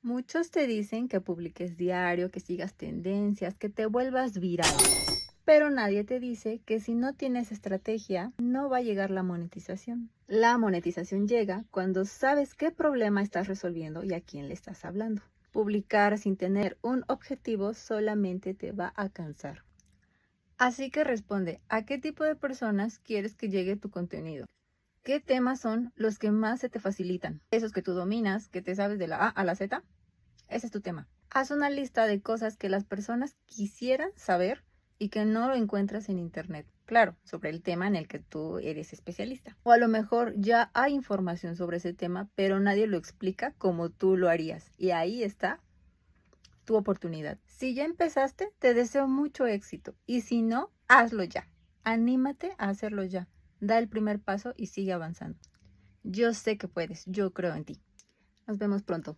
Muchos te dicen que publiques diario, que sigas tendencias, que te vuelvas viral. Pero nadie te dice que si no tienes estrategia, no va a llegar la monetización. La monetización llega cuando sabes qué problema estás resolviendo y a quién le estás hablando. Publicar sin tener un objetivo solamente te va a cansar. Así que responde, ¿a qué tipo de personas quieres que llegue tu contenido? ¿Qué temas son los que más se te facilitan? Esos que tú dominas, que te sabes de la A a la Z. Ese es tu tema. Haz una lista de cosas que las personas quisieran saber y que no lo encuentras en internet. Claro, sobre el tema en el que tú eres especialista. O a lo mejor ya hay información sobre ese tema, pero nadie lo explica como tú lo harías. Y ahí está tu oportunidad. Si ya empezaste, te deseo mucho éxito. Y si no, hazlo ya. Anímate a hacerlo ya. Da el primer paso y sigue avanzando. Yo sé que puedes. Yo creo en ti. Nos vemos pronto.